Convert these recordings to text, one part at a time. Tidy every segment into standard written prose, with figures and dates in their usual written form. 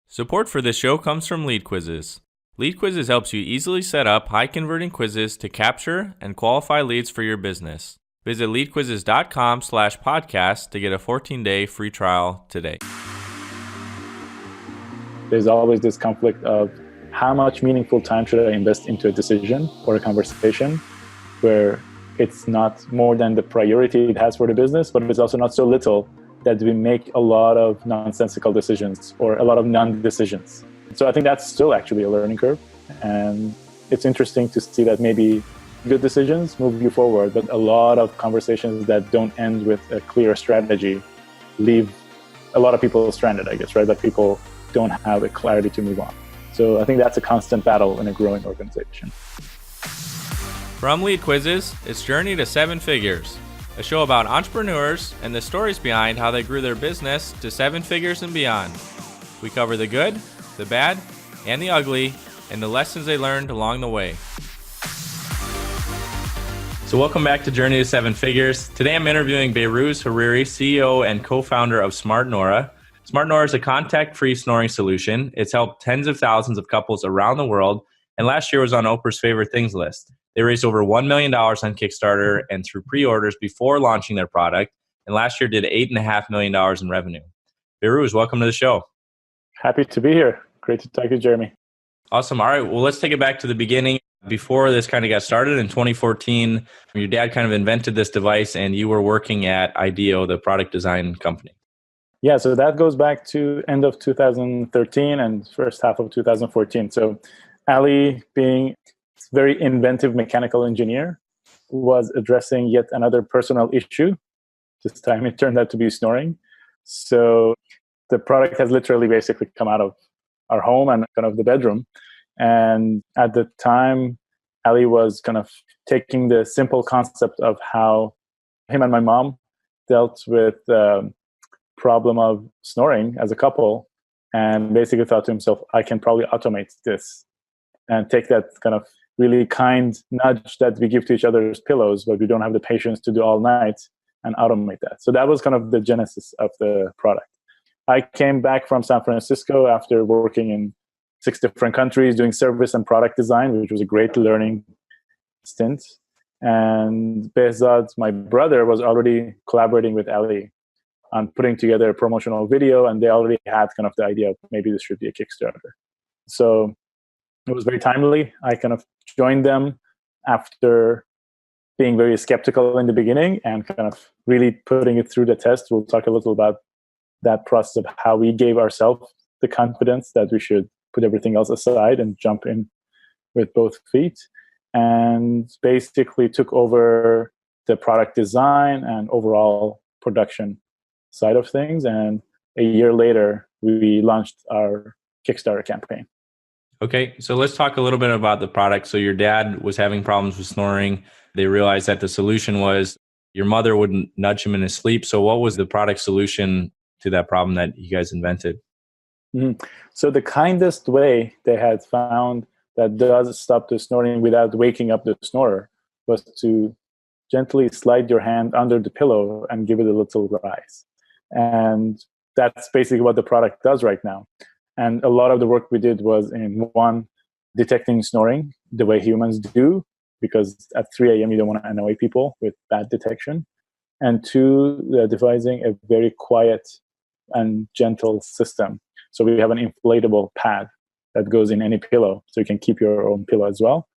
Support for this show comes from Lead Quizzes. Lead Quizzes helps you easily set up high-converting quizzes to capture and qualify leads for your business. Visit leadquizzes.com/podcast to get a 14-day free trial today. There's always this conflict of how much meaningful time should I invest into a decision or a conversation where it's not more than the priority it has for the business, but it's also not so little that we make a lot of nonsensical decisions or a lot of non-decisions. So I think that's still actually a learning curve. And it's interesting to see that maybe good decisions move you forward, but a lot of conversations that don't end with a clear strategy leave a lot of people stranded, I guess, right? That people don't have a clarity to move on. So I think that's a constant battle in a growing organization. From Lead Quizzes, it's Journey to Seven Figures, a show about entrepreneurs and the stories behind how they grew their business to seven figures and beyond. We cover the good, the bad, and the ugly, and the lessons they learned along the way. So welcome back to Journey to Seven Figures. Today I'm interviewing Behrouz Hariri, CEO and co-founder of Smart Nora. Smart Nora is a contact-free snoring solution. It's helped tens of thousands of couples around the world, and last year was on Oprah's favorite things list. They raised over $1 million on Kickstarter and through pre-orders before launching their product, and last year did $8.5 million in revenue. Behrouz, welcome to the show. Happy to be here. Great to talk to you, Jeremy. Awesome. All right. Well, let's take it back to the beginning. Before this kind of got started in 2014, your dad kind of invented this device and you were working at IDEO, the product design company. Yeah, so that goes back to end of 2013 and first half of 2014. So Ali, being a very inventive mechanical engineer, was addressing yet another personal issue. This time it turned out to be snoring. So the product has literally basically come out of our home and kind of the bedroom. And at the time, Ali was kind of taking the simple concept of how him and my mom dealt with the problem of snoring as a couple, and basically thought to himself, I can probably automate this and take that kind of really kind nudge that we give to each other's pillows, but we don't have the patience to do all night, and automate that. So that was kind of the genesis of the product. I came back from San Francisco after working in 6 different countries doing service and product design, which was a great learning stint. And Mihrzad, my brother, was already collaborating with Ali on putting together a promotional video, and they already had kind of the idea of maybe this should be a Kickstarter. So it was very timely. I kind of joined them after being very skeptical in the beginning and kind of really putting it through the test. We'll talk a little about that process of how we gave ourselves the confidence that we should put everything else aside and jump in with both feet, and basically took over the product design and overall production side of things. And a year later, we launched our Kickstarter campaign. Okay, so let's talk a little bit about the product. So your dad was having problems with snoring. They realized that the solution was your mother wouldn't nudge him in his sleep. So what was the product solution to that problem that you guys invented? Mm-hmm. So the kindest way they had found that does stop the snoring without waking up the snorer was to gently slide your hand under the pillow and give it a little rise. And that's basically what the product does right now. And a lot of the work we did was in one, detecting snoring the way humans do, because at 3 a.m. you don't want to annoy people with bad detection. And two, devising a very quiet and gentle system. So we have an inflatable pad that goes in any pillow, so you can keep your own pillow as well.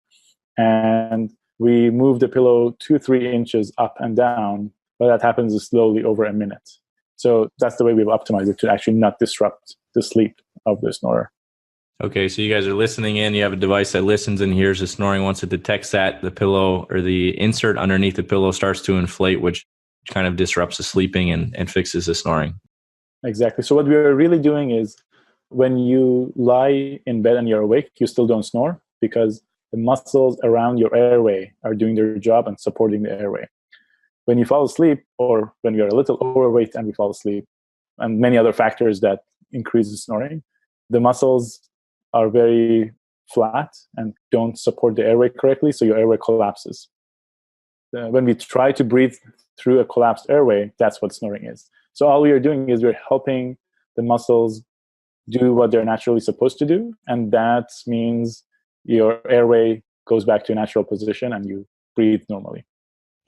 And we move the pillow 2-3 inches up and down, but that happens slowly over a minute. So that's the way we've optimized it to actually not disrupt the sleep of the snorer. Okay, so you guys are listening in. You have a device that listens and hears the snoring. Once it detects that, the pillow or the insert underneath the pillow starts to inflate, which kind of disrupts the sleeping and fixes the snoring. Exactly. So what we're really doing is when you lie in bed and you're awake, you still don't snore because the muscles around your airway are doing their job and supporting the airway. When you fall asleep, or when you're a little overweight and we fall asleep, and many other factors that increase the snoring, the muscles are very flat and don't support the airway correctly, so your airway collapses. When we try to breathe through a collapsed airway, that's what snoring is. So all we are doing is we're helping the muscles do what they're naturally supposed to do. And that means your airway goes back to a natural position and you breathe normally.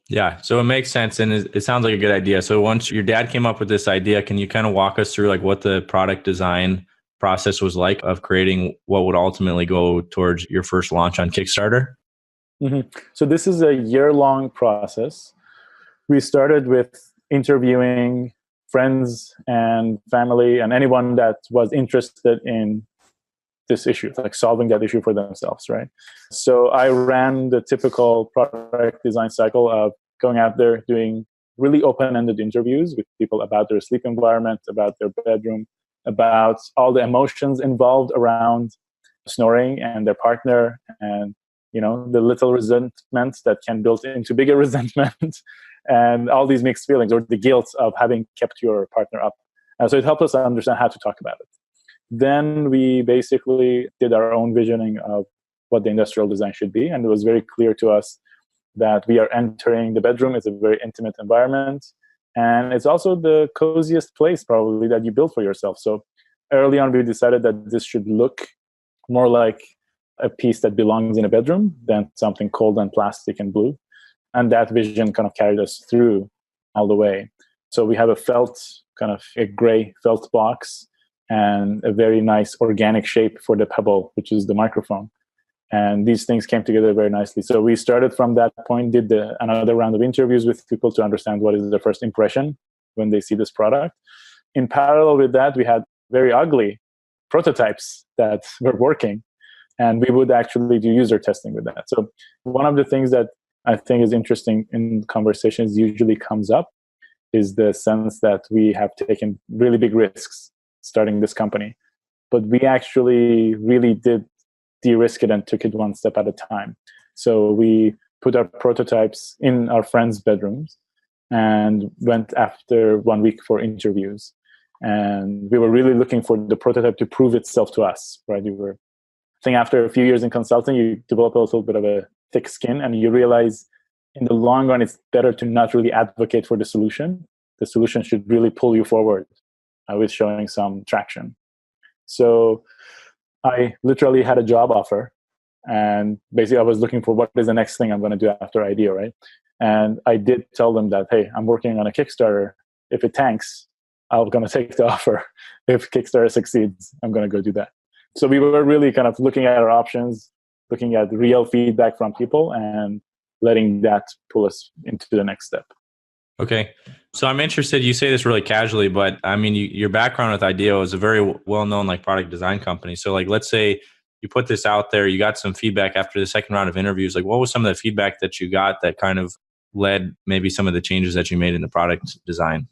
Yeah, so it makes sense, and it sounds like a good idea. So once your dad came up with this idea, can you kind of walk us through like what the product design process was like of creating what would ultimately go towards your first launch on Kickstarter? Mm-hmm. So this is a year-long process. We started with interviewing friends and family and anyone that was interested in this issue, like solving that issue for themselves, right? So I ran the typical product design cycle of going out there, doing really open-ended interviews with people about their sleep environment, about their bedroom, about all the emotions involved around snoring and their partner, and the little resentments that can build into bigger resentment, and all these mixed feelings, or the guilt of having kept your partner up. And so it helped us understand how to talk about it. Then we basically did our own visioning of what the industrial design should be. And it was very clear to us that we are entering the bedroom. It's a very intimate environment. And it's also the coziest place probably that you build for yourself. So early on, we decided that this should look more like a piece that belongs in a bedroom than something cold and plastic and blue. And that vision kind of carried us through all the way. So we have a gray felt box and a very nice organic shape for the pebble, which is the microphone. And these things came together very nicely. So we started from that point, did another round of interviews with people to understand what is their first impression when they see this product. In parallel with that, we had very ugly prototypes that were working, and we would actually do user testing with that. So one of the things that I think is interesting in conversations usually comes up is the sense that we have taken really big risks starting this company, but we actually really did de-risk it and took it one step at a time. So we put our prototypes in our friends' bedrooms and went after 1 week for interviews. And we were really looking for the prototype to prove itself to us, right? I think after a few years in consulting, you develop a little bit of a thick skin, and you realize in the long run, it's better to not really advocate for the solution. The solution should really pull you forward with showing some traction. So I literally had a job offer, and basically I was looking for what is the next thing I'm going to do after IDEO, right? And I did tell them that, hey, I'm working on a Kickstarter. If it tanks, I'm going to take the offer. If Kickstarter succeeds, I'm going to go do that. So we were really kind of looking at our options, looking at real feedback from people, and letting that pull us into the next step. Okay. So I'm interested, you say this really casually, but I mean, your background with IDEO is a very well-known product design company. So let's say you put this out there, you got some feedback after the second round of interviews. What was some of the feedback that you got that kind of led maybe some of the changes that you made in the product design?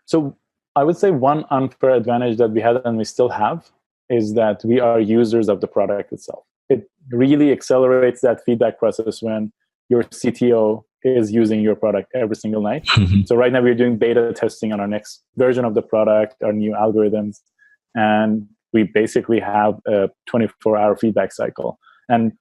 So I would say one unfair advantage that we had and we still have is that we are users of the product itself. It really accelerates that feedback process when your CTO is using your product every single night. Mm-hmm. So right now we're doing beta testing on our next version of the product, our new algorithms, and we basically have a 24-hour feedback cycle. And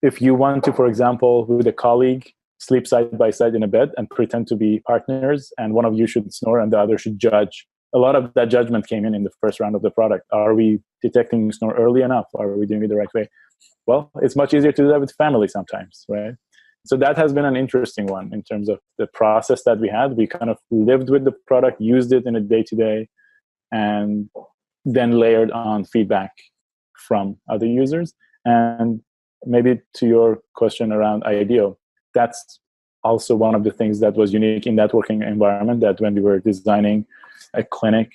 if you want to, for example, with a colleague, sleep side by side in a bed and pretend to be partners, and one of you should snore and the other should judge, a lot of that judgment came in the first round of the product. Are we detecting snore early enough? Are we doing it the right way? Well, it's much easier to do that with family sometimes, right? So that has been an interesting one in terms of the process that we had. We kind of lived with the product, used it in a day-to-day, and then layered on feedback from other users. And maybe to your question around IDEO, that's also one of the things that was unique in that working environment, that when we were designing a clinic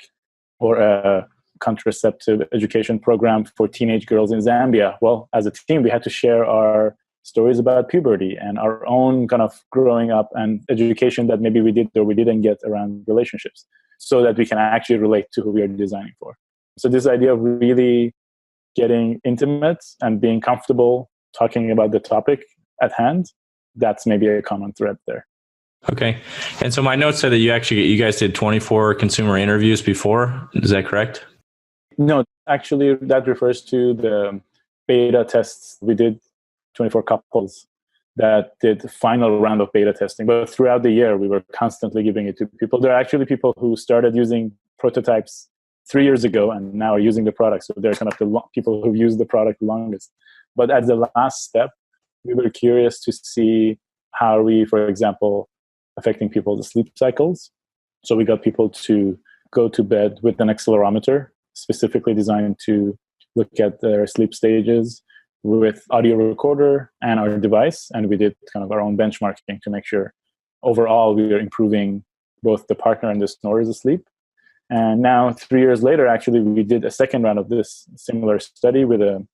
or a contraceptive education program for teenage girls in Zambia, well, as a team, we had to share our stories about puberty and our own kind of growing up and education that maybe we did or we didn't get around relationships, so that we can actually relate to who we are designing for. So this idea of really getting intimate and being comfortable talking about the topic at hand, that's maybe a common thread there. Okay. And so my notes said that you guys did 24 consumer interviews before. Is that correct? No, actually that refers to the beta tests. We did 24 couples that did the final round of beta testing. But throughout the year, we were constantly giving it to people. There are actually people who started using prototypes 3 years ago and now are using the product. So they're kind of the people who've used the product the longest. But at the last step, we were curious to see how we, for example, affecting people's sleep cycles. So we got people to go to bed with an accelerometer specifically designed to look at their sleep stages with audio recorder and our device. And we did kind of our own benchmarking to make sure overall we are improving both the partner and the snorer's sleep. And now 3 years later, actually, we did a second round of this similar study with a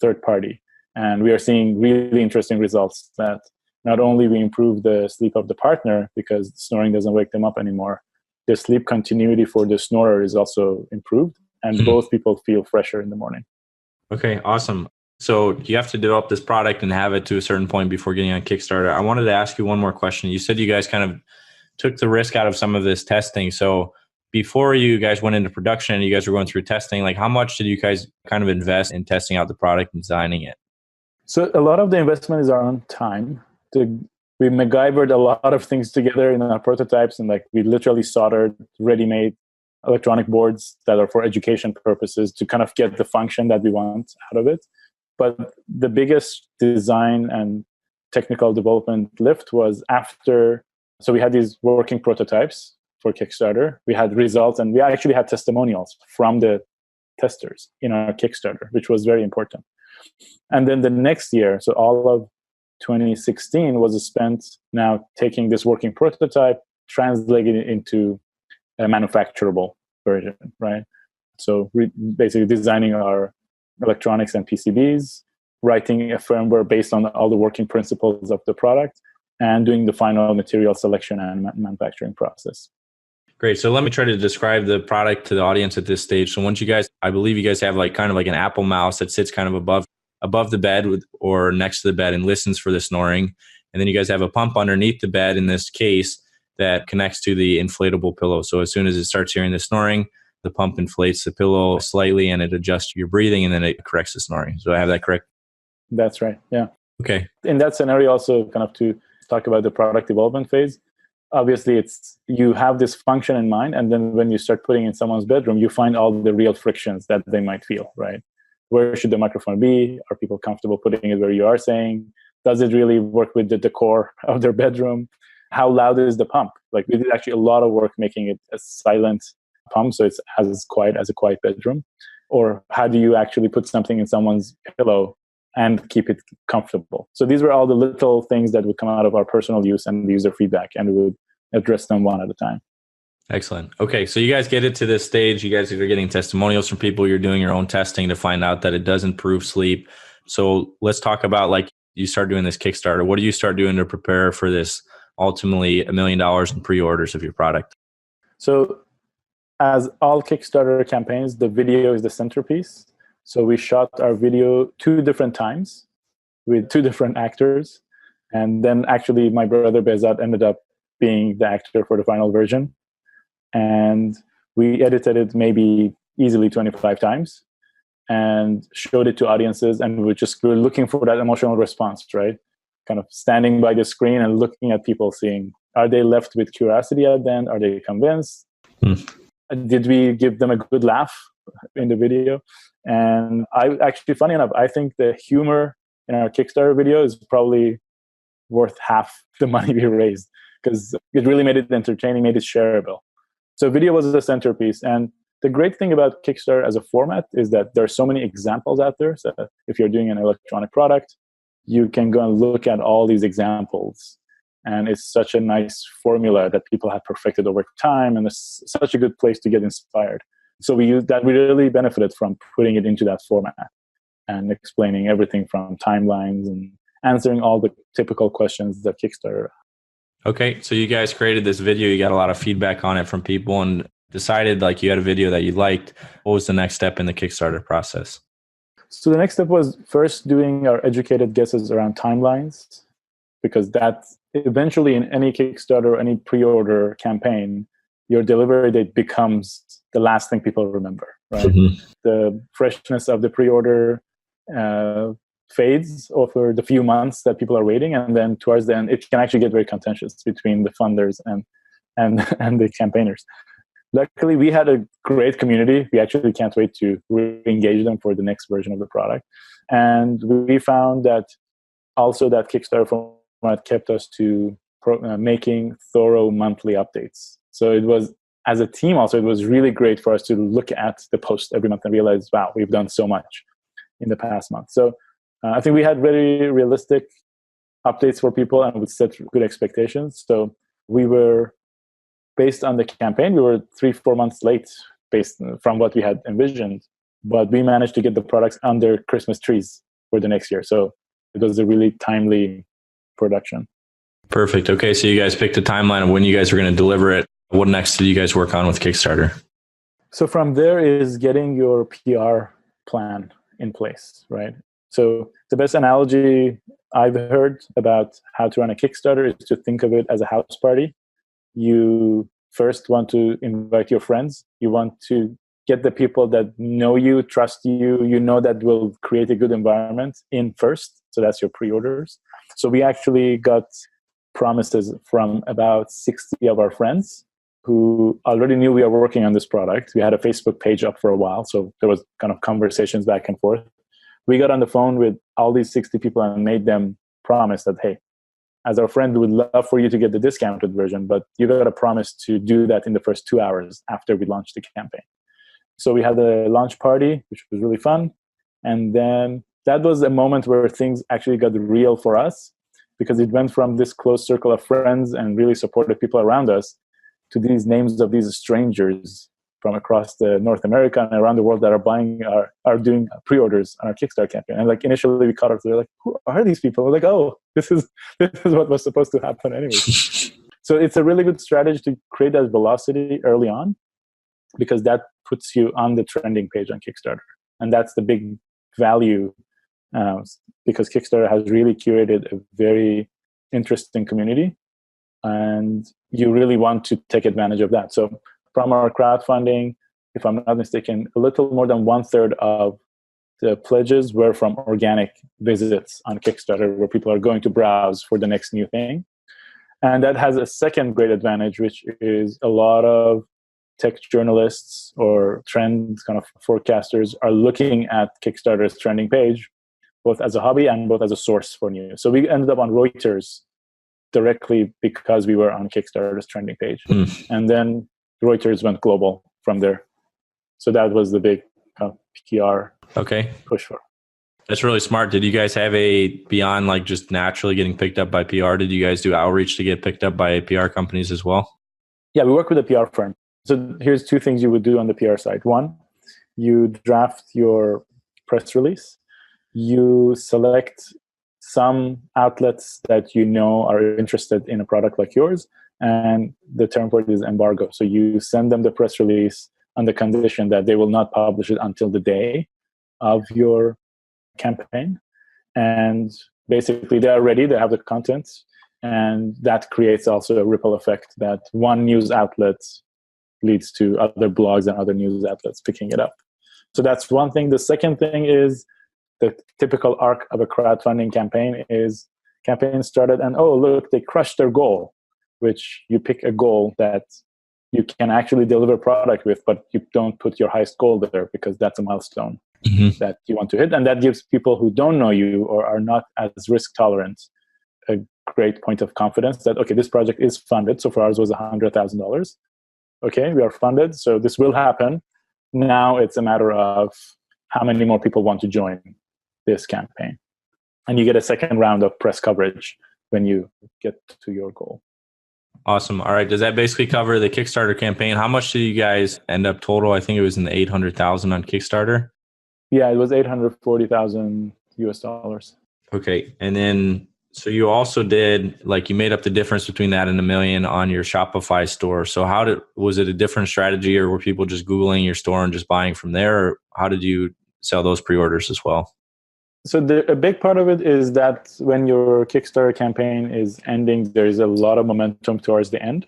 third party. And we are seeing really interesting results that not only we improve the sleep of the partner because snoring doesn't wake them up anymore, the sleep continuity for the snorer is also improved, and both people feel fresher in the morning. Okay, awesome. So you have to develop this product and have it to a certain point before getting on Kickstarter. I wanted to ask you one more question. You said you guys kind of took the risk out of some of this testing. So before you guys went into production and you guys were going through testing, like how much did you guys kind of invest in testing out the product and designing it? So a lot of the investment is our own time. We MacGyvered a lot of things together in our prototypes, and like we literally soldered ready-made electronic boards that are for education purposes to kind of get the function that we want out of it. But the biggest design and technical development lift was after. So we had these working prototypes for Kickstarter. We had results, and we actually had testimonials from the testers in our Kickstarter, which was very important. And then the next year, so all of 2016 was spent now taking this working prototype, translating it into a manufacturable version, right? So basically designing our electronics and PCBs, writing a firmware based on all the working principles of the product, and doing the final material selection and manufacturing process. Great. So let me try to describe the product to the audience at this stage. So once you guys, I believe you guys have like kind of like an Apple mouse that sits kind of above the bed or next to the bed and listens for the snoring. And then you guys have a pump underneath the bed in this case that connects to the inflatable pillow. So as soon as it starts hearing the snoring, the pump inflates the pillow slightly and it adjusts your breathing and then it corrects the snoring. So I have that correct? That's right. Yeah. Okay. In that scenario, also kind of to talk about the product development phase, obviously you have this function in mind, and then when you start putting in someone's bedroom, you find all the real frictions that they might feel, right? Where should the microphone be? Are people comfortable putting it where you are saying? Does it really work with the decor of their bedroom? How loud is the pump? Like we did actually a lot of work making it a silent pump, so it's as quiet as a quiet bedroom. Or how do you actually put something in someone's pillow and keep it comfortable? So these were all the little things that would come out of our personal use and the user feedback, and we would address them one at a time. Excellent. Okay, so you guys get it to this stage. You guys are getting testimonials from people. You're doing your own testing to find out that it does improve sleep. So let's talk about, like, you start doing this Kickstarter. What do you start doing to prepare for this ultimately $1 million in pre-orders of your product? So as all Kickstarter campaigns, the video is the centerpiece. So we shot our video 2 different times with 2 different actors. And then actually my brother Behrouz ended up being the actor for the final version. And we edited it maybe easily 25 times and showed it to audiences. And we were looking for that emotional response, right? Kind of standing by the screen and looking at people, seeing, are they left with curiosity at the end? Are they convinced? Did we give them a good laugh in the video? And funny enough, I think the humor in our Kickstarter video is probably worth half the money we raised, because it really made it entertaining, made it shareable. So video was the centerpiece. And the great thing about Kickstarter as a format is that there are so many examples out there. So if you're doing an electronic product, you can go and look at all these examples. And it's such a nice formula that people have perfected over time. And it's such a good place to get inspired. So we really benefited from putting it into that format and explaining everything from timelines and answering all the typical questions that Kickstarter. Okay, so you guys created this video. You got a lot of feedback on it from people and decided like you had a video that you liked. What was the next step in the Kickstarter process? So the next step was first doing our educated guesses around timelines, because that eventually in any Kickstarter or any pre-order campaign, your delivery date becomes the last thing people remember, right? Mm-hmm. The freshness of the pre-order fades over the few months that people are waiting, and then towards the end, it can actually get very contentious between the funders and the campaigners. luckily, we had a great community. We actually can't wait to re-engage them for the next version of the product. And we found that also that Kickstarter format kept us to making thorough monthly updates. So it was, as a team also, it was really great for us to look at the post every month and realize, wow, we've done so much in the past month. So I think we had very realistic updates for people and would set good expectations. So we were, based on the campaign, we were 3-4 months late based from what we had envisioned, but we managed to get the products under Christmas trees for the next year. So it was a really timely production. Perfect. Okay, so you guys picked a timeline of when you guys were going to deliver it. What next did you guys work on with Kickstarter? So from there is getting your PR plan in place, right? So the best analogy I've heard about how to run a Kickstarter is to think of it as a house party. You first want to invite your friends. You want to get the people that know you, trust you, you know that will create a good environment in first. So that's your pre-orders. So we actually got promises from about 60 of our friends who already knew we are working on this product. We had a Facebook page up for a while, so there was kind of conversations back and forth. We got on the phone with all these 60 people and made them promise that, hey, as our friend, we would love for you to get the discounted version, but you got to promise to do that in the first 2 hours after we launched the campaign. So we had a launch party, which was really fun. And then that was a moment where things actually got real for us, because it went from this close circle of friends and really supportive people around us to these names of these strangers from across the North America and around the world that are buying, are doing pre-orders on our Kickstarter campaign. And like initially we caught up, they're like, who are these people? We're like, oh, this is what was supposed to happen anyway. So it's a really good strategy to create that velocity early on, because that puts you on the trending page on Kickstarter. And that's the big value, because Kickstarter has really curated a very interesting community, and you really want to take advantage of that. So from our crowdfunding, if I'm not mistaken, a little more than 1/3 of the pledges were from organic visits on Kickstarter, where people are going to browse for the next new thing. And that has a second great advantage, which is a lot of tech journalists or trend kind of forecasters are looking at Kickstarter's trending page, both as a hobby and both as a source for news. So we ended up on Reuters directly because we were on Kickstarter's trending page. And then Reuters went global from there. So that was the big kind of PR push for. That's really smart. Did you guys have beyond like just naturally getting picked up by PR, did you guys do outreach to get picked up by PR companies as well? Yeah, we work with a PR firm. So here's 2 things you would do on the PR side. One, you draft your press release. You select some outlets that you know are interested in a product like yours, and the term for it is embargo. So you send them the press release on the condition that they will not publish it until the day of your campaign. And basically they are ready, they have the content, and that creates also a ripple effect that one news outlet leads to other blogs and other news outlets picking it up. So that's one thing. The second thing is the typical arc of a crowdfunding campaign is campaign started and, oh, look, they crushed their goal, which you pick a goal that you can actually deliver product with, but you don't put your highest goal there because that's a milestone that you want to hit. And that gives people who don't know you or are not as risk tolerant a great point of confidence that, okay, this project is funded. So for ours was $100,000. Okay, we are funded, so this will happen. Now it's a matter of how many more people want to join this campaign. And you get a second round of press coverage when you get to your goal. Awesome. All right. Does that basically cover the Kickstarter campaign? How much did you guys end up total? I think it was in the 800,000 on Kickstarter. Yeah, it was 840,000 US. Okay. And then, so you also did, like, you made up the difference between that and $1 million on your Shopify store. So was it a different strategy, or were people just Googling your store and just buying from there? Or how did you sell those pre-orders as well? So a big part of it is that when your Kickstarter campaign is ending, there is a lot of momentum towards the end.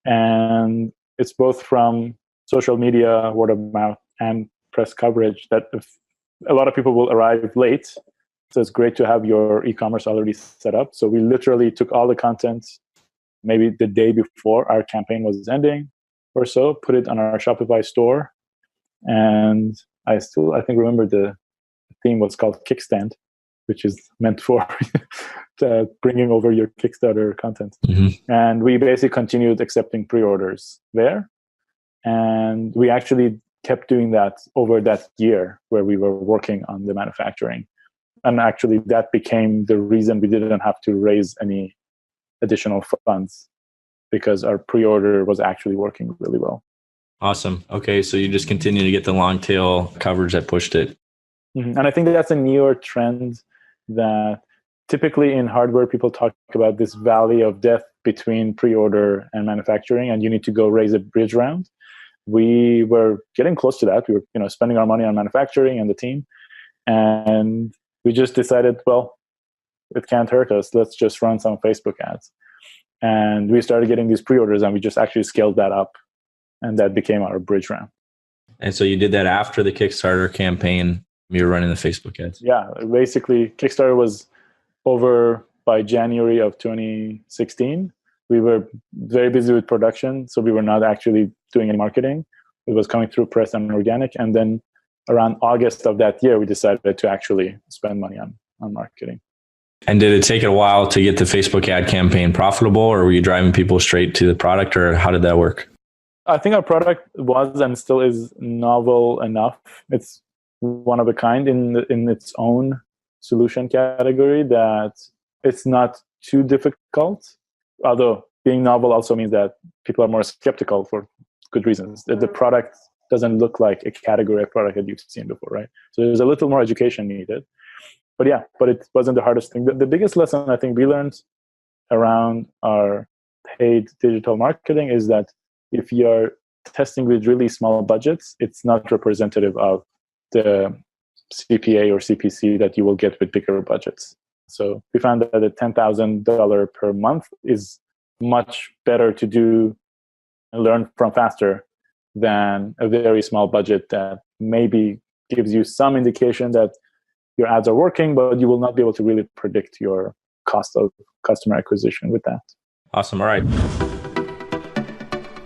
And it's both from social media, word of mouth, and press coverage that a lot of people will arrive late. So it's great to have your e-commerce already set up. So we literally took all the content maybe the day before our campaign was ending. or so, put it on our Shopify store. And I think remember the theme was called Kickstand, which is meant for bringing over your Kickstarter content. Mm-hmm. And we basically continued accepting pre-orders there. And we actually kept doing that over that year where we were working on the manufacturing. And actually that became the reason we didn't have to raise any additional funds, because our pre-order was actually working really well. Awesome. Okay, so you just continue to get the long tail coverage that pushed it. Mm-hmm. And I think that's a newer trend that typically in hardware, people talk about this valley of death between pre-order and manufacturing, and you need to go raise a bridge round. We were getting close to that. We were, spending our money on manufacturing and the team, and we just decided, well, it can't hurt us. Let's just run some Facebook ads. And we started getting these pre-orders, and we just actually scaled that up, and that became our bridge round. And so you did that after the Kickstarter campaign. You were running the Facebook ads. Yeah, basically Kickstarter was over by January of 2016. We were very busy with production, so we were not actually doing any marketing. It was coming through press and organic. And then around August of that year, we decided to actually spend money on marketing. And did it take a while to get the Facebook ad campaign profitable, or were you driving people straight to the product, or how did that work? I think our product was and still is novel enough. It's one of a kind in its own solution category that it's not too difficult. Although being novel also means that people are more skeptical for good reasons. The product doesn't look like a category of product that you've seen before, right? So there's a little more education needed. But it wasn't the hardest thing. The biggest lesson I think we learned around our paid digital marketing is that if you're testing with really small budgets, it's not representative of the CPA or CPC that you will get with bigger budgets. So we found that a $10,000 per month is much better to do and learn from faster than a very small budget that maybe gives you some indication that your ads are working, but you will not be able to really predict your cost of customer acquisition with that. Awesome. All right.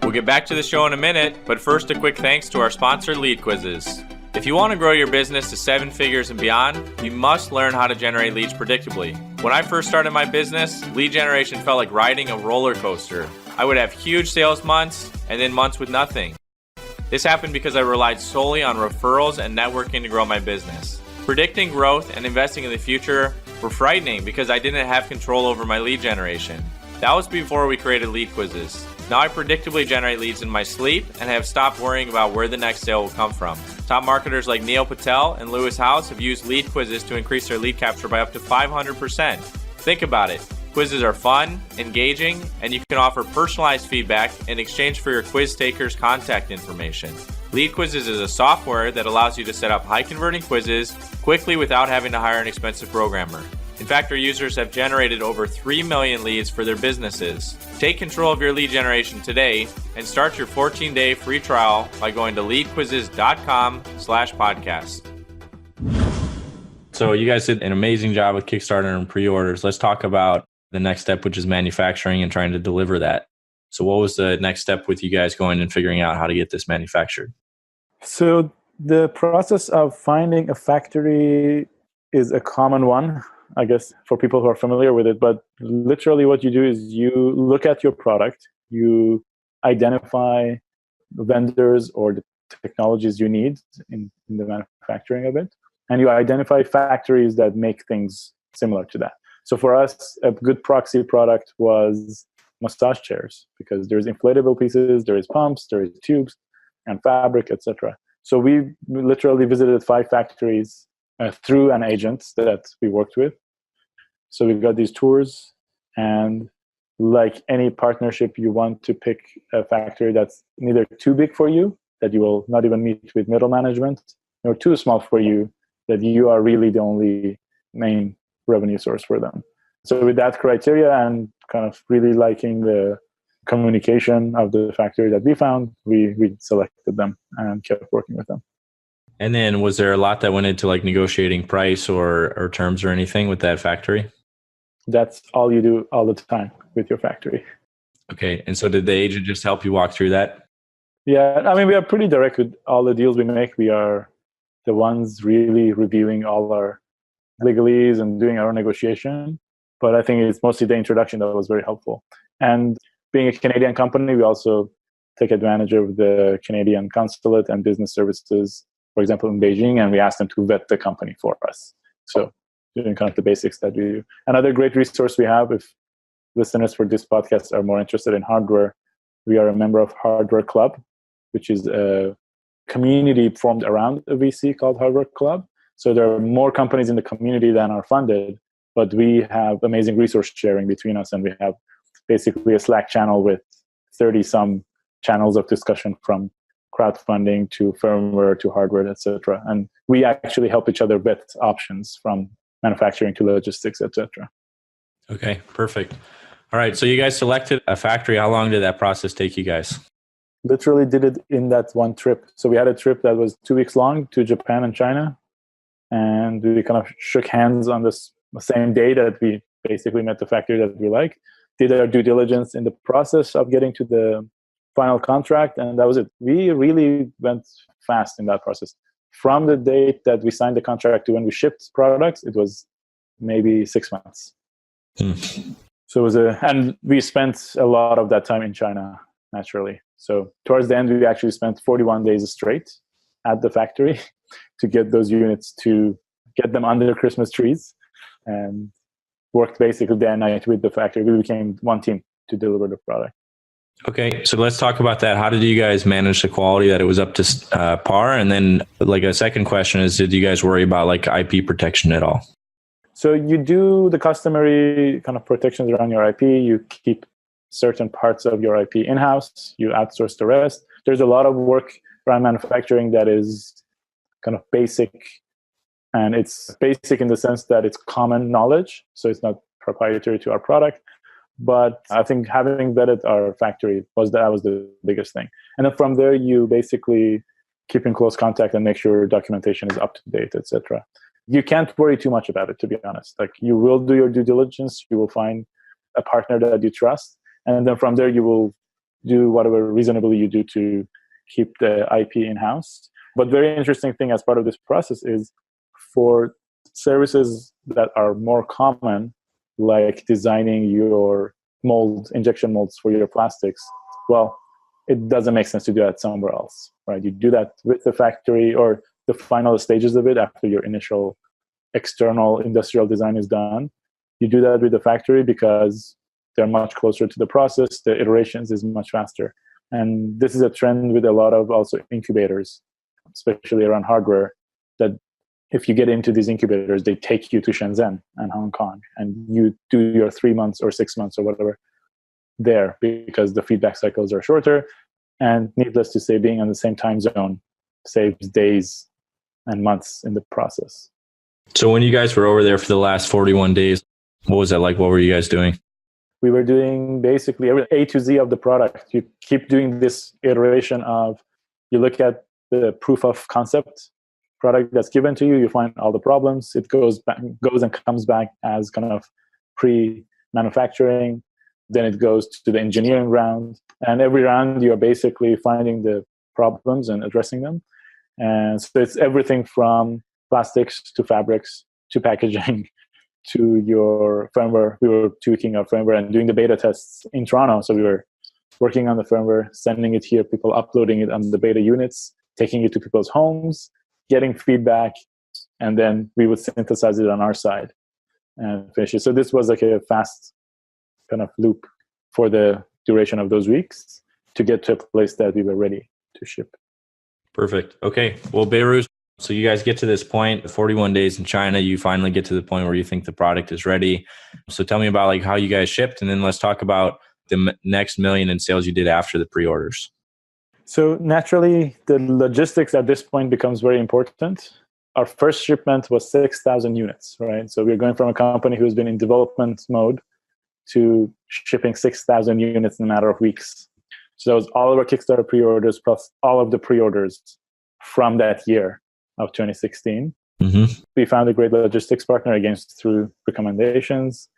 We'll get back to the show in a minute, but first a quick thanks to our sponsor, Lead Quizzes. If you want to grow your business to 7 figures and beyond, you must learn how to generate leads predictably. When I first started my business, lead generation felt like riding a roller coaster. I would have huge sales months and then months with nothing. This happened because I relied solely on referrals and networking to grow my business. Predicting growth and investing in the future were frightening because I didn't have control over my lead generation. That was before we created Lead Quizzes. Now I predictably generate leads in my sleep and have stopped worrying about where the next sale will come from. Top marketers like Neil Patel and Lewis House have used Lead Quizzes to increase their lead capture by up to 500%. Think about it. Quizzes are fun, engaging, and you can offer personalized feedback in exchange for your quiz taker's contact information. Lead Quizzes is a software that allows you to set up high-converting quizzes quickly without having to hire an expensive programmer. In fact, our users have generated over 3 million leads for their businesses. Take control of your lead generation today and start your 14-day free trial by going to leadquizzes.com/podcast. So you guys did an amazing job with Kickstarter and pre-orders. Let's talk about the next step, which is manufacturing and trying to deliver that. So what was the next step with you guys going and figuring out how to get this manufactured? So the process of finding a factory is a common one, I guess, for people who are familiar with it. But literally what you do is you look at your product, you identify vendors or the technologies you need in the manufacturing of it, and you identify factories that make things similar to that. So for us, a good proxy product was massage chairs, because there's inflatable pieces, there is pumps, there is tubes and fabric, etc. So we literally visited 5 factories through an agent that we worked with. So we got these tours, and like any partnership, you want to pick a factory that's neither too big for you, that you will not even meet with middle management, nor too small for you, that you are really the only main revenue source for them. So with that criteria and kind of really liking the communication of the factory that we found, we selected them and kept working with them. And then was there a lot that went into like negotiating price or terms or anything with that factory? That's all you do all the time with your factory. Okay. And so did the agent just help you walk through that? Yeah, I mean, we are pretty direct with all the deals we make. We are the ones really reviewing all our legalese and doing our own negotiation. But I think it's mostly the introduction that was very helpful. And being a Canadian company, we also take advantage of the Canadian consulate and business services, for example, in Beijing, and we ask them to vet the company for us. So doing kind of the basics that we do. Another great resource we have, if listeners for this podcast are more interested in hardware, we are a member of Hardware Club, which is a community formed around a VC called Hardware Club. So there are more companies in the community than are funded, but we have amazing resource sharing between us, and we have basically a Slack channel with 30-some channels of discussion from crowdfunding to firmware to hardware, etc. And we actually help each other vet options from manufacturing to logistics, etc. Okay, perfect. All right, so you guys selected a factory. How long did that process take you guys? Literally did it in that one trip. So we had a trip that was 2 weeks long to Japan and China, and we kind of shook hands on this same day that we basically met the factory that we like, did our due diligence in the process of getting to the final contract, and that was it. We really went fast in that process. From the date that we signed the contract to when we shipped products, it was maybe 6 months. So it was and we spent a lot of that time in China, naturally. So towards the end, we actually spent 41 days straight at the factory to get those units, to get them under Christmas trees, and worked basically day and night with the factory. We became one team to deliver the product. Okay, so let's talk about that. How did you guys manage the quality, that it was up to par? And then like a second question is, did you guys worry about like IP protection at all? So you do the customary kind of protections around your IP. You keep certain parts of your IP in-house. You outsource the rest. There's a lot of work around manufacturing that is kind of basic. And it's basic in the sense that it's common knowledge. So it's not proprietary to our product. But I think having vetted our factory was the biggest thing. And then from there, you basically keep in close contact and make sure documentation is up to date, etc. You can't worry too much about it, to be honest. Like, you will do your due diligence. You will find a partner that you trust. And then from there, you will do whatever reasonably you do to keep the IP in-house. But very interesting thing as part of this process is, for services that are more common, like designing your injection molds for your plastics, well, it doesn't make sense to do that somewhere else, right? You do that with the factory, or the final stages of it after your initial external industrial design is done. You do that with the factory because they're much closer to the process. The iterations is much faster. And this is a trend with a lot of also incubators, especially around hardware, that if you get into these incubators, they take you to Shenzhen and Hong Kong, and you do your 3 months or 6 months or whatever there, because the feedback cycles are shorter. And needless to say, being on the same time zone saves days and months in the process. So when you guys were over there for the last 41 days, what was that like? What were you guys doing? We were doing basically every A to Z of the product. You keep doing this iteration of, you look at the proof of concept product that's given to you, you find all the problems. It goes and comes back as kind of pre-manufacturing. Then it goes to the engineering round. And every round, you're basically finding the problems and addressing them. And so it's everything from plastics to fabrics to packaging to your firmware. We were tweaking our firmware and doing the beta tests in Toronto. So we were working on the firmware, sending it here, people uploading it on the beta units, taking it to people's homes, getting feedback, and then we would synthesize it on our side and finish it. So this was like a fast kind of loop for the duration of those weeks to get to a place that we were ready to ship. Perfect. Okay. Well, Behrouz, so you guys get to this point, 41 days in China, you finally get to the point where you think the product is ready. So tell me about like how you guys shipped, and then let's talk about the next million in sales you did after the pre-orders. So naturally, the logistics at this point becomes very important. Our first shipment was 6,000 units, right? So we're going from a company who's been in development mode to shipping 6,000 units in a matter of weeks. So that was all of our Kickstarter pre-orders plus all of the pre-orders from that year of 2016. Mm-hmm. We found a great logistics partner, again, through recommendations,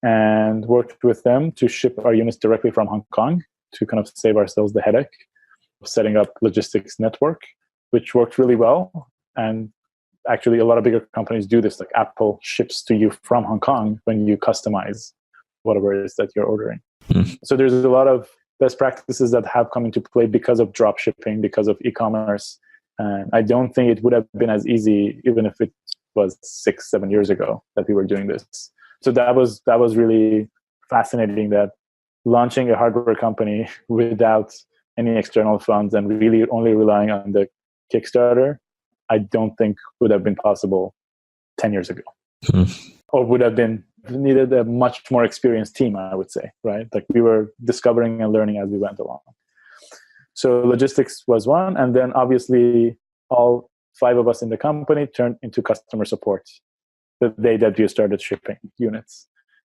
and worked with them to ship our units directly from Hong Kong to kind of save ourselves the headache. setting up logistics network, which worked really well. And actually, a lot of bigger companies do this. Like Apple ships to you from Hong Kong when you customize whatever it is that you're ordering. So there's a lot of best practices that have come into play because of drop shipping, because of e-commerce. And I don't think it would have been as easy, even if it was 6-7 years ago that we were doing this. So that was really fascinating, that launching a hardware company without any external funds and really only relying on the Kickstarter, I don't think would have been possible 10 years ago. Or would have been needed a much more experienced team, I would say, right? Like we were discovering and learning as we went along. So logistics was one. And then obviously all 5 of us in the company turned into customer support the day that we started shipping units.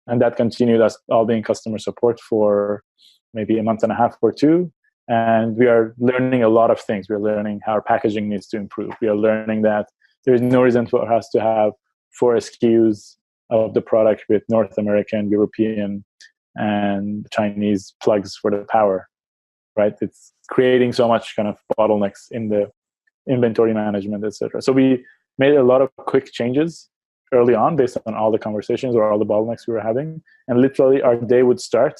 And that continued us all being customer support for maybe a month and a half or 2. And we are learning a lot of things. We're learning how our packaging needs to improve. We are learning that there's no reason for us to have 4 SKUs of the product with North American, European, and Chinese plugs for the power, right? It's creating so much kind of bottlenecks in the inventory management, etc. So we made a lot of quick changes early on based on all the conversations or all the bottlenecks we were having. And literally our day would start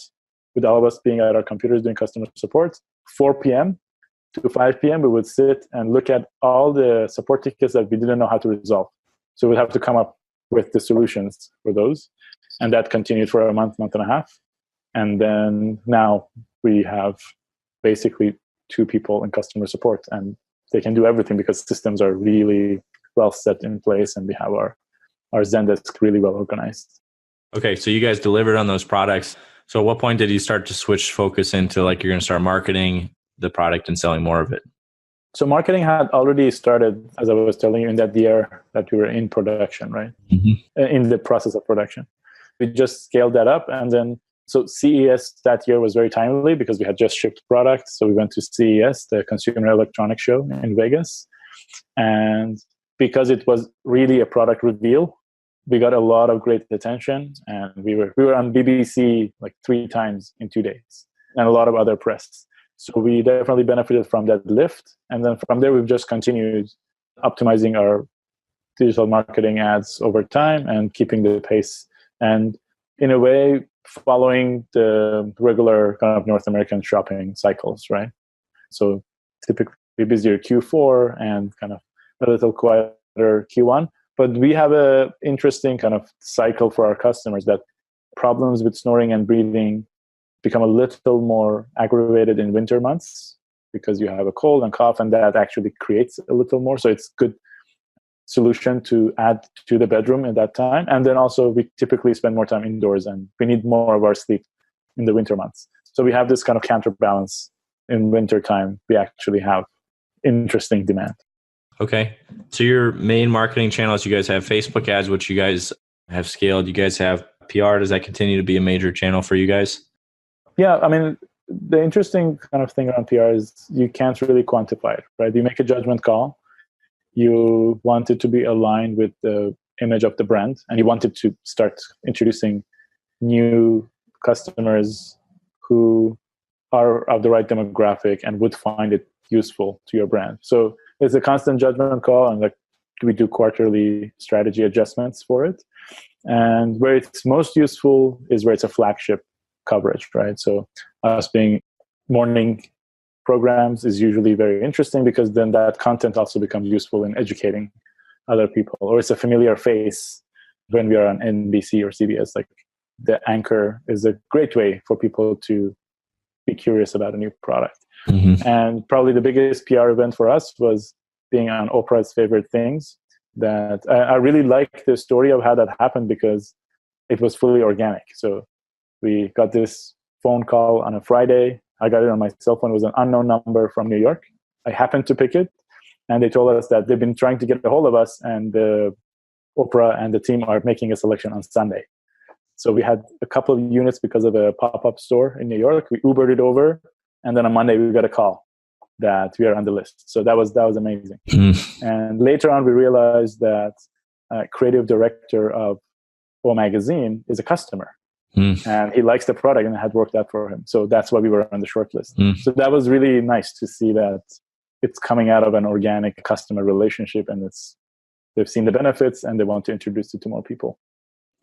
with all of us being at our computers doing customer support. 4 p.m. to 5 p.m. we would sit and look at all the support tickets that we didn't know how to resolve. So we'd have to come up with the solutions for those. And that continued for a month and a half. And then now we have basically 2 people in customer support, and they can do everything because systems are really well set in place and we have our Zendesk really well organized. Okay, so you guys delivered on those products. So at what point did you start to switch focus into like you're going to start marketing the product and selling more of it? So marketing had already started, as I was telling you, in that year that we were in production, right? In the process of production. We just scaled that up. And then, so CES that year was very timely because we had just shipped products. So we went to CES, the Consumer Electronics Show in Vegas. And because it was really a product reveal, we got a lot of great attention. And we were on BBC like 3 times in 2 days and a lot of other press. So we definitely benefited from that lift. And then from there, we've just continued optimizing our digital marketing ads over time and keeping the pace. And in a way, following the regular kind of North American shopping cycles, right? So typically busier Q4 and kind of a little quieter Q1. But we have an interesting kind of cycle for our customers that problems with snoring and breathing become a little more aggravated in winter months because you have a cold and cough, and that actually creates a little more. So it's a good solution to add to the bedroom in that time. And then also we typically spend more time indoors and we need more of our sleep in the winter months. So we have this kind of counterbalance in winter time. We actually have interesting demand. Okay. So your main marketing channels, you guys have Facebook ads, which you guys have scaled. You guys have PR. Does that continue to be a major channel for you guys? Yeah, I mean, the interesting kind of thing around PR is you can't really quantify it, right? You make a judgment call. You want it to be aligned with the image of the brand, and you wanted to start introducing new customers who are of the right demographic and would find it useful to your brand. So it's a constant judgment call, and like we do quarterly strategy adjustments for it. And where it's most useful is where it's a flagship coverage, right? So us being morning programs is usually very interesting because then that content also becomes useful in educating other people. Or it's a familiar face when we are on NBC or CBS. Like the anchor is a great way for people to be curious about a new product. And probably the biggest PR event for us was being on Oprah's Favorite Things. That I really like the story of how that happened because it was fully organic. So we got this phone call on a Friday. I got it on my cell phone. It was an unknown number from New York. I happened to pick it, and they told us that they've been trying to get a hold of us, and Oprah and the team are making a selection on Sunday. So we had a couple of units because of a pop-up store in New York. We Ubered it over, and then on Monday we got a call that we are on the list. So that was amazing. And later on, we realized that creative director of O Magazine is a customer. And he likes the product and it had worked out for him. So that's why we were on the short list. So that was really nice to see that it's coming out of an organic customer relationship, and they've seen the benefits and they want to introduce it to more people.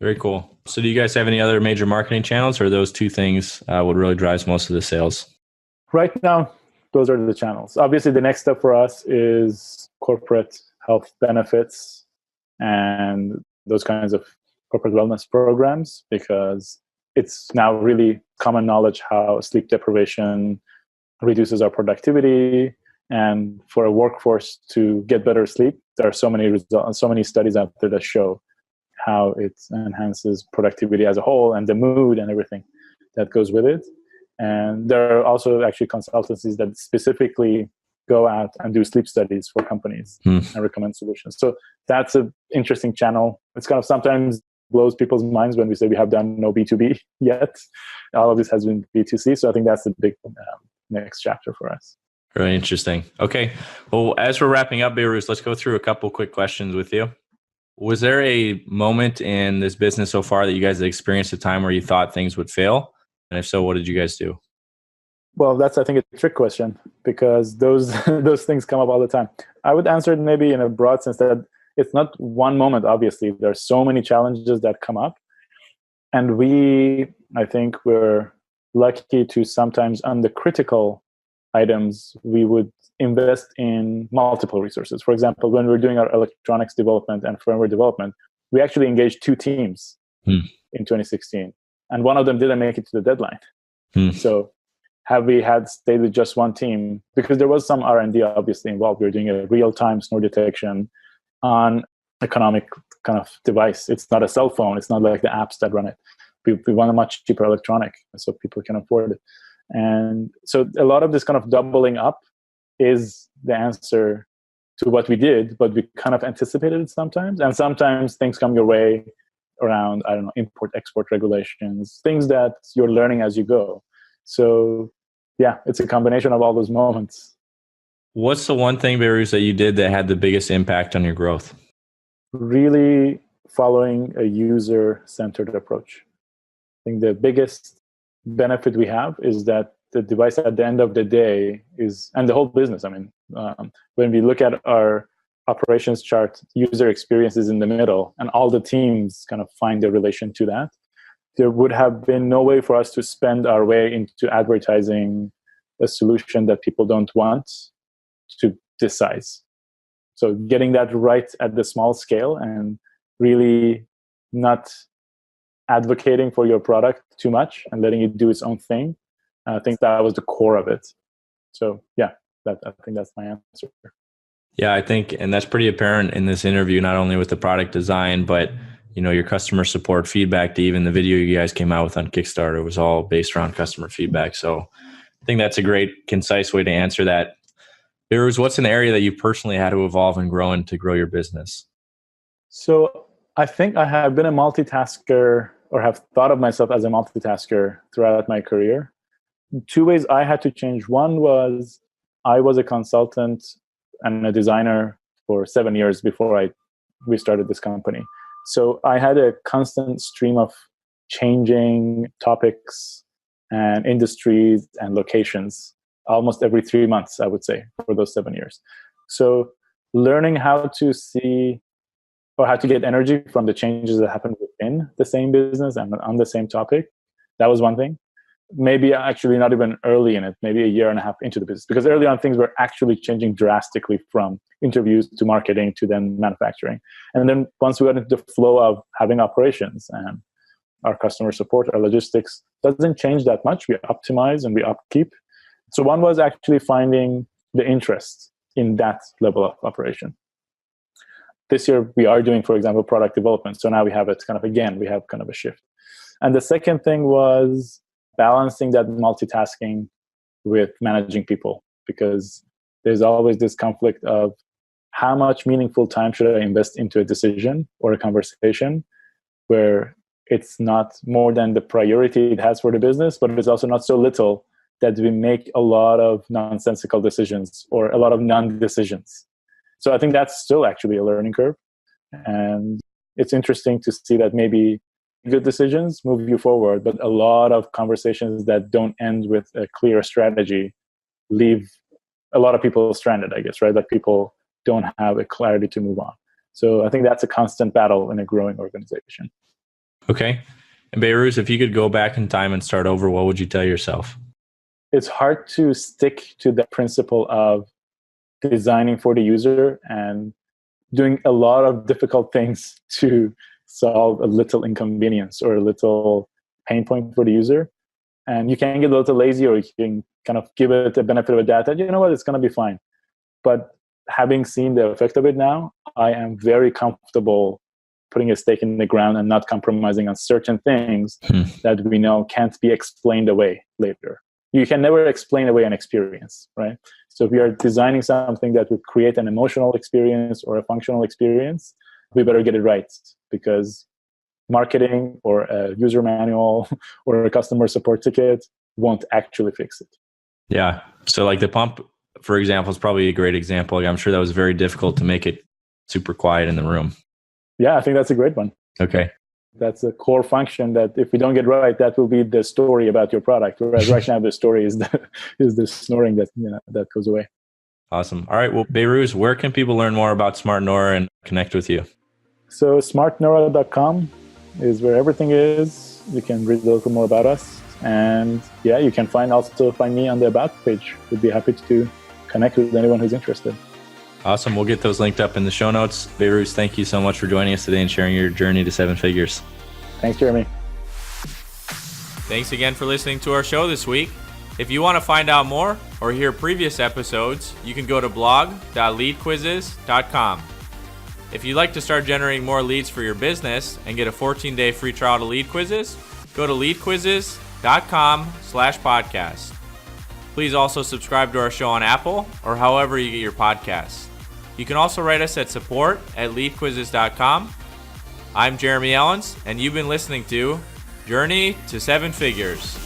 Very cool. So do you guys have any other major marketing channels, or those two things what really drives most of the sales? Right now, those are the channels. Obviously, the next step for us is corporate health benefits and those kinds of corporate wellness programs, because it's now really common knowledge how sleep deprivation reduces our productivity. And for a workforce to get better sleep, there are so many results, so many studies out there that show how it enhances productivity as a whole and the mood and everything that goes with it. And there are also actually consultancies that specifically go out and do sleep studies for companies and recommend solutions. So that's an interesting channel. It's kind of sometimes blows people's minds when we say we have done no B2B yet. All of this has been B2C. So I think that's the big next chapter for us. Really interesting. Okay. Well, as we're wrapping up, Behrouz, let's go through a couple quick questions with you. Was there a moment in this business so far that you guys have experienced a time where you thought things would fail? And if so, what did you guys do? Well, that's, I think, a trick question, because those things come up all the time. I would answer it maybe in a broad sense that it's not one moment, obviously. There are so many challenges that come up. And I think we're lucky to sometimes, on the critical items, we would invest in multiple resources. For example, when we're doing our electronics development and firmware development, we actually engaged 2 teams in 2016. And one of them didn't make it to the deadline. So have we had stayed with just one team? Because there was some R&D obviously involved. We were doing a real-time snore detection on economic kind of device. It's not a cell phone. It's not like the apps that run it. We want a much cheaper electronic so people can afford it. And so a lot of this kind of doubling up is the answer to what we did, but we kind of anticipated it sometimes. And sometimes things come your way around, I don't know, import-export regulations, things that you're learning as you go. So yeah, it's a combination of all those moments. What's the one thing, Behrouz, that you did that had the biggest impact on your growth? Really following a user-centered approach. I think the biggest benefit we have is that the device at the end of the day is, and the whole business, I mean, when we look at our operations chart, user experience is in the middle, and all the teams kind of find their relation to that. There would have been no way for us to spend our way into advertising a solution that people don't want to this size. So getting that right at the small scale and really not advocating for your product too much and letting it do its own thing, I think that was the core of it. So yeah, I think that's my answer. Yeah, I think, and that's pretty apparent in this interview, not only with the product design, but your customer support feedback to even the video you guys came out with on Kickstarter was all based around customer feedback. So I think that's a great, concise way to answer that. Behrouz, what's an area that you personally had to evolve and grow in to grow your business? So I think I have been a multitasker, or have thought of myself as a multitasker throughout my career. 2 ways I had to change. One was I was a consultant and a designer for 7 years before we started this company. So I had a constant stream of changing topics and industries and locations almost every 3 months, I would say, for those 7 years. So learning how to see or how to get energy from the changes that happen within the same business and on the same topic, that was one thing. Maybe actually not even early in it, maybe a year and a half into the business, because early on things were actually changing drastically from interviews to marketing to then manufacturing. And then once we got into the flow of having operations and our customer support, our logistics doesn't change that much. We optimize and we upkeep. So one was actually finding the interest in that level of operation. This year we are doing, for example, product development. So now we have we have kind of a shift. And the second thing was balancing that multitasking with managing people, because there's always this conflict of how much meaningful time should I invest into a decision or a conversation where it's not more than the priority it has for the business, but it's also not so little that we make a lot of nonsensical decisions or a lot of non-decisions. So I think that's still actually a learning curve. And it's interesting to see that maybe good decisions move you forward, but a lot of conversations that don't end with a clear strategy leave a lot of people stranded, I guess, right? That people don't have a clarity to move on. So I think that's a constant battle in a growing organization. Okay. And Behrouz, if you could go back in time and start over, what would you tell yourself? It's hard to stick to the principle of designing for the user and doing a lot of difficult things to solve a little inconvenience or a little pain point for the user. And you can get a little lazy, or you can kind of give it the benefit of a doubt that, you know what, it's going to be fine. But having seen the effect of it now, I am very comfortable putting a stake in the ground and not compromising on certain things that we know can't be explained away later. You can never explain away an experience, right? So if we are designing something that would create an emotional experience or a functional experience, we better get it right, because marketing or a user manual or a customer support ticket won't actually fix it. Yeah. So like the pump, for example, is probably a great example. Like I'm sure that was very difficult to make it super quiet in the room. Yeah, I think that's a great one. Okay. That's a core function that if we don't get right, that will be the story about your product. Whereas right now the story is the snoring that that goes away. Awesome. All right. Well, Behrouz, where can people learn more about Smart Nora and connect with you? So smartnora.com is where everything is. You can read a little more about us. And yeah, you can find me on the About page. We'd be happy to connect with anyone who's interested. Awesome. We'll get those linked up in the show notes. Behrouz, thank you so much for joining us today and sharing your journey to 7 figures. Thanks, Jeremy. Thanks again for listening to our show this week. If you want to find out more or hear previous episodes, you can go to blog.leadquizzes.com. If you'd like to start generating more leads for your business and get a 14-day free trial to Lead Quizzes, go to leadquizzes.com/podcast. Please also subscribe to our show on Apple or however you get your podcasts. You can also write us at support@leadquizzes.com. I'm Jeremy Ellens, and you've been listening to Journey to 7 Figures.